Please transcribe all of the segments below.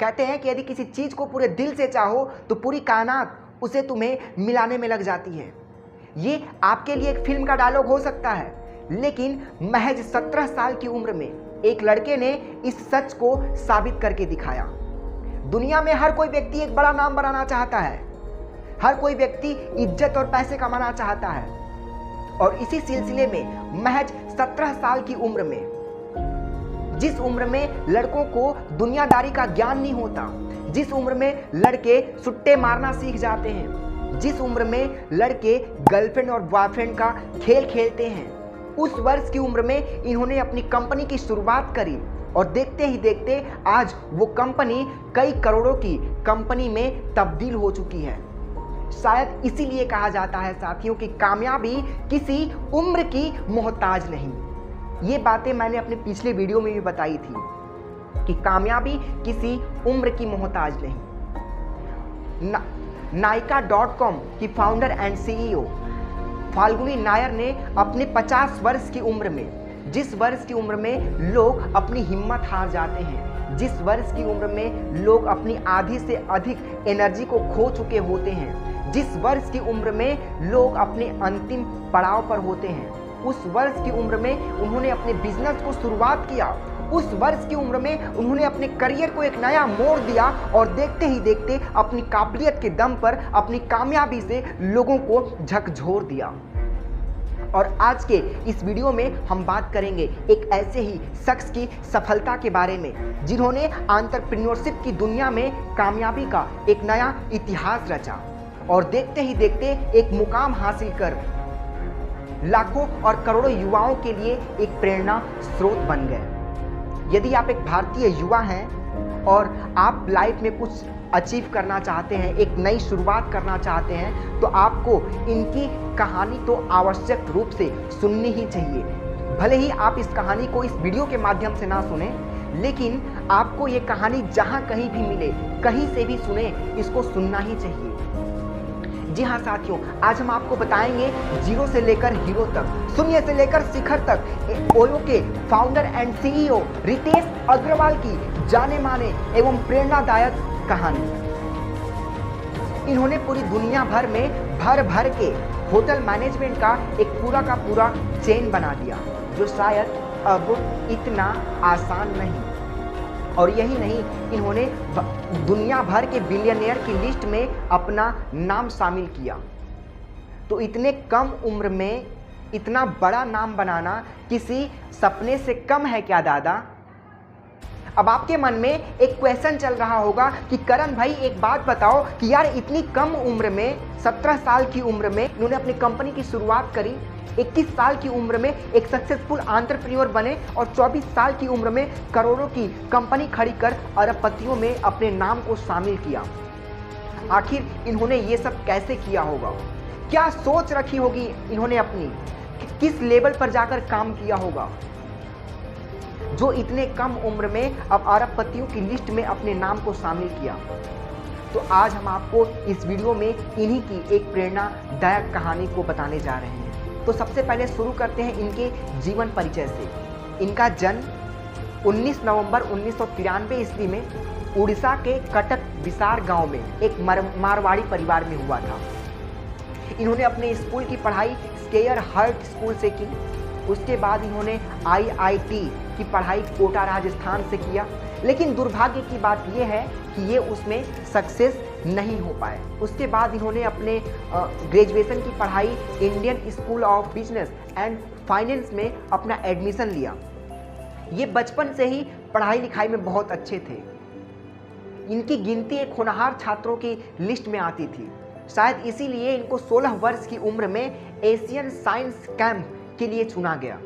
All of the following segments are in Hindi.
कहते हैं कि यदि किसी चीज़ को पूरे दिल से चाहो तो पूरी कायनात उसे तुम्हें मिलाने में लग जाती है। ये आपके लिए एक फिल्म का डायलॉग हो सकता है, लेकिन महज 17 साल की उम्र में एक लड़के ने इस सच को साबित करके दिखाया। दुनिया में हर कोई व्यक्ति एक बड़ा नाम बनाना चाहता है, हर कोई व्यक्ति इज्जत और पैसे कमाना चाहता है, और इसी सिलसिले में महज 17 साल की उम्र में, जिस उम्र में लड़कों को दुनियादारी का ज्ञान नहीं होता, जिस उम्र में लड़के सुट्टे मारना सीख जाते हैं, जिस उम्र में लड़के गर्लफ्रेंड और बॉयफ्रेंड का खेल खेलते हैं, उस वर्ष की उम्र में इन्होंने अपनी कंपनी की शुरुआत करी और देखते ही देखते आज वो कंपनी कई करोड़ों की कंपनी में तब्दील हो चुकी है। शायद इसीलिए कहा जाता है साथियों कि कामयाबी किसी उम्र की मोहताज नहीं। ये बातें मैंने अपने पिछले वीडियो में भी बताई थी कि कामयाबी किसी उम्र की मोहताज नहीं। नायका.com की founder and CEO Falguni Nair ने अपने 50 वर्ष की उम्र में, जिस वर्ष की उम्र में लोग अपनी हिम्मत हार जाते हैं, जिस वर्ष की उम्र में लोग अपनी आधी से अधिक एनर्जी को खो चुके होते हैं, जिस वर्ष की उम्र में लोग अपने अंतिम पड़ाव पर होते हैं, उस वर्ष की उम्र में उन्होंने अपने बिजनेस को शुरुआत किया। उस वर्ष की उम्र में उन्होंने अपने करियर को एक नया मोड़ दिया और देखते ही देखते अपनी काबिलियत के दम पर अपनी कामयाबी से लोगों को झकझोर दिया। और आज के इस वीडियो में हम बात करेंगे एक ऐसे ही शख्स की सफलता के बारे में जिन्होंने एंटरप्रेन्योरशिप की दुनिया में कामयाबी का एक नया इतिहास रचा और देखते ही देखते एक मुकाम हासिल कर लाखों और करोड़ों युवाओं के लिए एक प्रेरणा स्रोत बन गए। यदि आप एक भारतीय युवा हैं और आप लाइफ में कुछ अचीव करना चाहते हैं, एक नई शुरुआत करना चाहते हैं, तो आपको इनकी कहानी तो आवश्यक रूप से सुननी ही चाहिए। भले ही आप इस कहानी को इस वीडियो के माध्यम से ना सुने, लेकिन आपको ये कहानी जहाँ कहीं भी मिले, कहीं से भी सुने, इसको सुनना ही चाहिए। जी हाँ साथियों, आज हम आपको बताएंगे जीरो से लेकर हीरो तक, शून्य से लेकर शिखर तक ओयो के founder and CEO Ritesh Agarwal की जाने माने एवं प्रेरणादायक कहानी। इन्होंने पूरी दुनिया भर में भर भर के होटल मैनेजमेंट का एक पूरा का पूरा चेन बना दिया, जो शायद अब इतना आसान नहीं। और यही नहीं, इन्होंने दुनिया भर के बिलियनियर की लिस्ट में अपना नाम शामिल किया। तो इतने कम उम्र में इतना बड़ा नाम बनाना किसी सपने से कम है क्या दादा? अब आपके मन में एक क्वेश्चन चल रहा होगा कि करण भाई एक बात बताओ कि यार इतनी कम उम्र में, 17 साल की उम्र में इन्होंने अपनी कंपनी की शुरुआत करी, 21 साल की उम्र में एक सक्सेसफुल एंटरप्रेन्योर बने और 24 साल की उम्र में करोड़ों की कंपनी खड़ी कर अरबपतियों में अपने नाम को शामिल किया। आखिर इन्होंने ये सब कैसे किया होगा? क्या सोच रखी होगी इन्होंने अपनी? किस लेवल पर जाकर काम किया होगा जो इतने कम उम्र में अब अरबपतियों की लिस्ट में अपने नाम को शामिल किया? तो आज हम आपको इस वीडियो में इन्हीं की एक प्रेरणादायक कहानी को बताने जा रहे हैं। तो सबसे पहले शुरू करते हैं इनके जीवन परिचय से। इनका जन्म 19 नवंबर 1993 ईस्वी में उड़ीसा के कटक विसार गांव में एक मारवाड़ी परिवार में हुआ था। इन्होंने अपने स्कूल की पढ़ाई स्केयर हर्ट स्कूल से की। उसके बाद इन्होंने IIT की पढ़ाई कोटा राजस्थान से किया, लेकिन दुर्भाग्य की बात यह है कि ये उसमें सक्सेस नहीं हो पाए। उसके बाद इन्होंने अपने ग्रेजुएशन की पढ़ाई Indian school of business and finance में अपना एडमिशन लिया। ये बचपन से ही पढ़ाई लिखाई में बहुत अच्छे थे। इनकी गिनती एक होनहार छात्रों की लिस्ट में आती थी। शायद इसीलिए इनको 16 वर्ष की उम्र में एशियन साइंस कैंप के लिए चुना गया।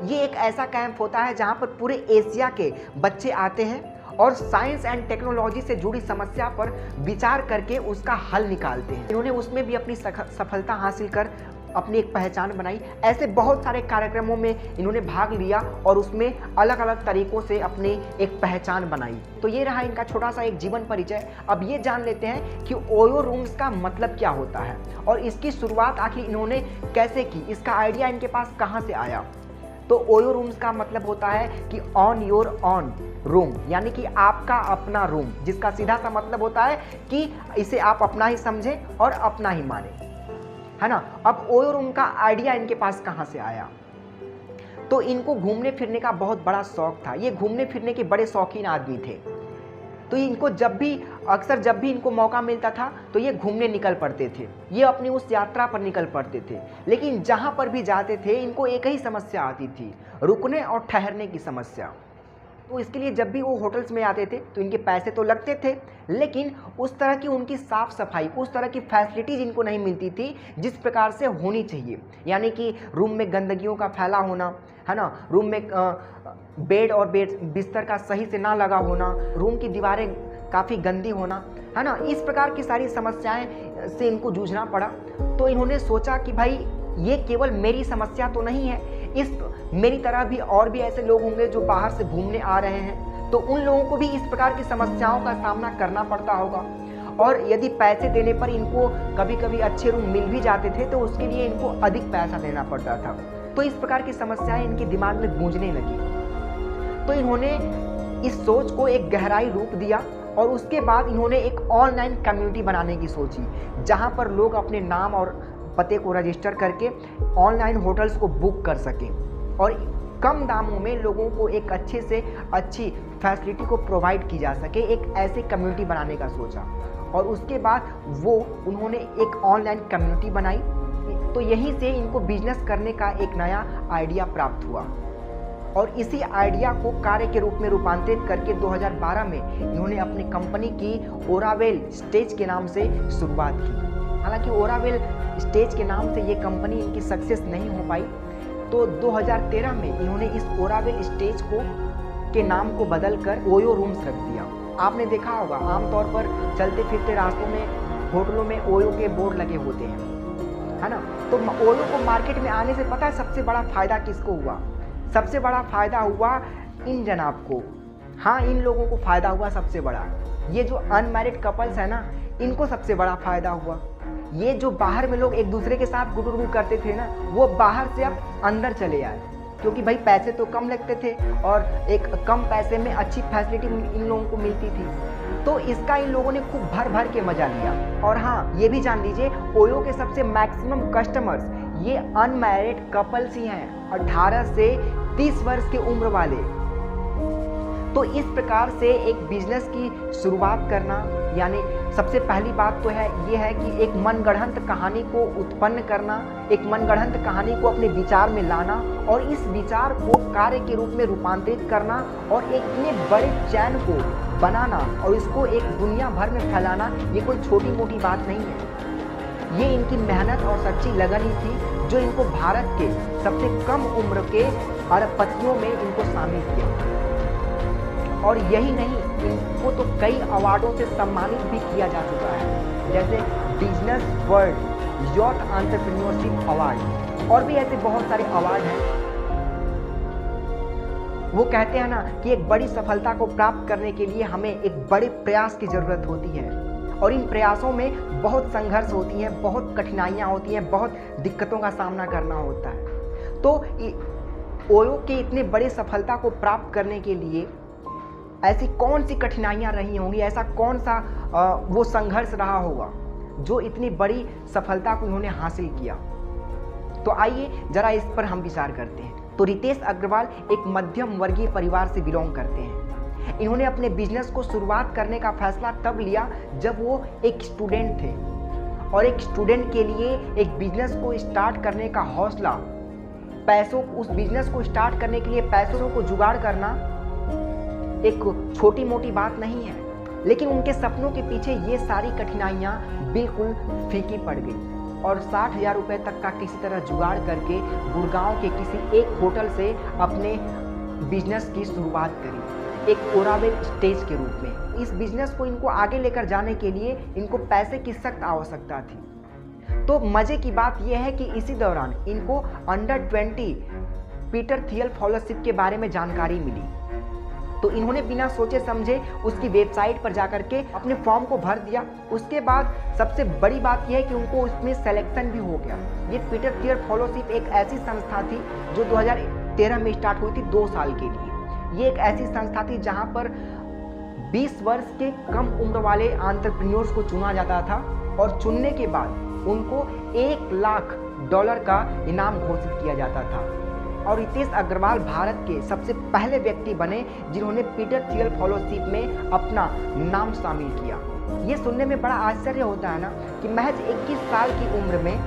ये एक ऐसा कैंप होता है जहां पर पूरे एशिया के बच्चे आते हैं और साइंस एंड टेक्नोलॉजी से जुड़ी समस्या पर विचार करके उसका हल निकालते हैं। इन्होंने उसमें भी अपनी सफलता हासिल कर अपनी एक पहचान बनाई। ऐसे बहुत सारे कार्यक्रमों में इन्होंने भाग लिया और उसमें अलग अलग तरीकों से अपनी एक पहचान बनाई। तो ये रहा इनका छोटा सा एक जीवन परिचय। अब ये जान लेते हैं कि ओयो रूम्स का मतलब क्या होता है और इसकी शुरुआत आखिर इन्होंने कैसे की, इसका आइडिया इनके पास कहाँ से आया। तो ओयो रूम्स का मतलब होता है कि ऑन योर ऑन रूम, यानी कि आपका अपना रूम, जिसका सीधा सा मतलब होता है कि इसे आप अपना ही समझें और अपना ही माने, है ना। अब ओयो रूम का आइडिया इनके पास कहाँ से आया? तो इनको घूमने फिरने का बहुत बड़ा शौक था, ये घूमने फिरने के बड़े शौकीन आदमी थे। तो इनको जब भी इनको मौका मिलता था तो ये घूमने निकल पड़ते थे, ये अपनी उस यात्रा पर निकल पड़ते थे। लेकिन जहाँ पर भी जाते थे इनको एक ही समस्या आती थी, रुकने और ठहरने की समस्या। तो इसके लिए जब भी वो होटल्स में आते थे तो इनके पैसे तो लगते थे, लेकिन उस तरह की उनकी साफ़ सफाई, उस तरह की फैसिलिटीज़ इनको नहीं मिलती थी जिस प्रकार से होनी चाहिए। यानी कि रूम में गंदगियों का फैला होना, है ना, रूम में बेड और बिस्तर का सही से ना लगा होना, रूम की दीवारें काफ़ी गंदी होना, है ना, इस प्रकार की सारी समस्याएं से इनको जूझना पड़ा। तो इन्होंने सोचा कि भाई ये केवल मेरी समस्या तो नहीं है, मेरी तरह भी और भी ऐसे लोग होंगे जो बाहर से घूमने आ रहे हैं, तो उन लोगों को भी इस प्रकार की समस्याओं का सामना करना पड़ता होगा। और यदि पैसे देने पर इनको कभी कभी अच्छे रूम मिल भी जाते थे तो उसके लिए इनको अधिक पैसा देना पड़ता था। तो इस प्रकार की समस्याएं इनके दिमाग में गूंजने लगी। तो इन्होंने इस सोच को एक गहराई रूप दिया और उसके बाद इन्होंने एक ऑनलाइन कम्युनिटी बनाने की सोची, जहां पर लोग अपने नाम और पते को रजिस्टर करके ऑनलाइन होटल्स को बुक कर सकें और कम दामों में लोगों को एक अच्छे से अच्छी फैसिलिटी को प्रोवाइड की जा सके, एक ऐसी कम्युनिटी बनाने का सोचा। और उसके बाद उन्होंने एक ऑनलाइन कम्युनिटी बनाई। तो यहीं से इनको बिजनेस करने का एक नया आइडिया प्राप्त हुआ और इसी आइडिया को कार्य के रूप में रूपांतरित करके 2012 में इन्होंने अपनी कंपनी की ओरावेल स्टेज के नाम से शुरुआत की। हालांकि ओरावेल स्टेज के नाम से ये कंपनी इनकी सक्सेस नहीं हो पाई, तो 2013 में इन्होंने इस ओरावेल स्टेज के नाम को बदलकर ओयो रूम्स रख दिया। आपने देखा होगा आमतौर पर चलते फिरते रास्तों में होटलों में ओयो के बोर्ड लगे होते हैं, है ना। तो ओयो को मार्केट में आने से पता है सबसे बड़ा फ़ायदा किसको हुआ? सबसे बड़ा फ़ायदा हुआ इन जनाब को। हाँ, इन लोगों को फ़ायदा हुआ सबसे बड़ा। ये जो अनमैरिड कपल्स है ना, इनको सबसे बड़ा फ़ायदा हुआ। ये जो बाहर में लोग एक दूसरे के साथ गुटुरगु करते थे ना, वो बाहर से अब अंदर चले आए, क्योंकि भाई पैसे तो कम लगते थे और एक कम पैसे में अच्छी फैसिलिटी इन लोगों को मिलती थी। तो इसका इन लोगों ने खूब भर भर के मजा लिया। और हाँ, ये भी जान लीजिए ओयो के सबसे मैक्सिमम कस्टमर्स ये अनमैरिड कपल्स ही हैं, 18 से 30 वर्ष की उम्र वाले। तो इस प्रकार से एक बिजनेस की शुरुआत करना, यानी सबसे पहली बात तो ये है कि एक मनगढ़ंत कहानी को उत्पन्न करना, एक मनगढ़ंत कहानी को अपने विचार में लाना और इस विचार को कार्य के रूप में रूपांतरित करना और एक इतने बड़े चैन को बनाना और इसको एक दुनिया भर में फैलाना, ये कोई छोटी मोटी बात नहीं है। ये इनकी मेहनत और सच्ची लगन ही थी जो इनको भारत के सबसे कम उम्र के अरबपतियों में इनको शामिल किया। और यही नहीं, इनको तो कई अवार्डों से सम्मानित भी किया जा चुका है, जैसे business world youth entrepreneurship award और भी ऐसे बहुत सारे अवार्ड हैं। वो कहते हैं ना कि एक बड़ी सफलता को प्राप्त करने के लिए हमें एक बड़े प्रयास की ज़रूरत होती है और इन प्रयासों में बहुत संघर्ष होती हैं, बहुत कठिनाइयाँ होती हैं, बहुत दिक्कतों का सामना करना होता है। तो ओयो के इतने बड़े सफलता को प्राप्त करने के लिए ऐसी कौन सी कठिनाइयाँ रही होंगी, ऐसा कौन सा वो संघर्ष रहा होगा जो इतनी बड़ी सफलता को इन्होंने हासिल किया। तो आइए जरा इस पर हम विचार करते हैं। तो रितेश अग्रवाल एक मध्यम वर्गीय परिवार से बिलोंग करते हैं। इन्होंने अपने बिजनेस को शुरुआत करने का फैसला तब लिया जब वो एक स्टूडेंट थे और एक स्टूडेंट के लिए एक बिजनेस को स्टार्ट करने का हौसला, उस बिजनेस को स्टार्ट करने के लिए पैसों को जुगाड़ करना एक छोटी मोटी बात नहीं है। लेकिन उनके सपनों के पीछे ये सारी कठिनाइयाँ बिल्कुल फीकी पड़ गई और 60,000 रुपये तक का किसी तरह जुगाड़ करके गुड़गांव के किसी एक होटल से अपने बिजनेस की शुरुआत करी, एक ओरावेल स्टेज के रूप में। इस बिजनेस को इनको आगे लेकर जाने के लिए इनको पैसे की सख्त आवश्यकता थी। तो मज़े की बात यह है कि इसी दौरान इनको अंडर 20 पीटर थियल फेलोशिप के बारे में जानकारी मिली। तो इन्होंने बिना सोचे समझे उसकी वेबसाइट पर जाकर के अपने फॉर्म को भर दिया। उसके बाद सबसे बड़ी बात यह है कि उनको उसमें सिलेक्शन भी हो गया। ये पीटर थियल फेलोशिप एक ऐसी संस्था थी जो 2013 में स्टार्ट हुई थी 2 साल के लिए। ये एक ऐसी संस्था थी जहां पर 20 वर्ष के कम उम्र वाले एंटरप्रेन्योर्स को चुना जाता था और चुनने के बाद उनको $1 लाख का इनाम घोषित किया जाता था। और रितेश अग्रवाल भारत के सबसे पहले व्यक्ति बने जिन्होंने पीटर थियल फेलोशिप में अपना नाम शामिल किया। ये सुनने में बड़ा आश्चर्य होता है ना कि महज 21 साल की उम्र में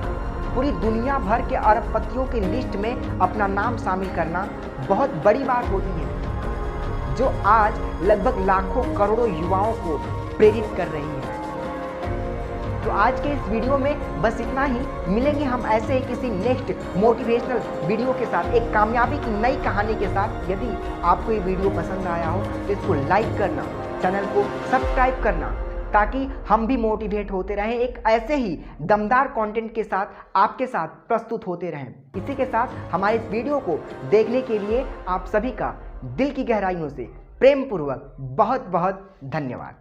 पूरी दुनिया भर के अरबपतियों की लिस्ट में अपना नाम शामिल करना बहुत बड़ी बात होती है, जो आज लगभग लाखों करोड़ों युवाओं को प्रेरित कर रही है। तो आज के इस वीडियो में बस इतना ही। मिलेंगे हम ऐसे ही किसी नेक्स्ट मोटिवेशनल वीडियो के साथ, एक कामयाबी की नई कहानी के साथ। यदि आपको ये वीडियो पसंद आया हो तो इसको लाइक करना, चैनल को सब्सक्राइब करना, ताकि हम भी मोटिवेट होते रहें, एक ऐसे ही दमदार कंटेंट के साथ आपके साथ प्रस्तुत होते रहें। इसी के साथ हमारे इस वीडियो को देखने के लिए आप सभी का दिल की गहराइयों से प्रेम पूर्वक बहुत बहुत धन्यवाद।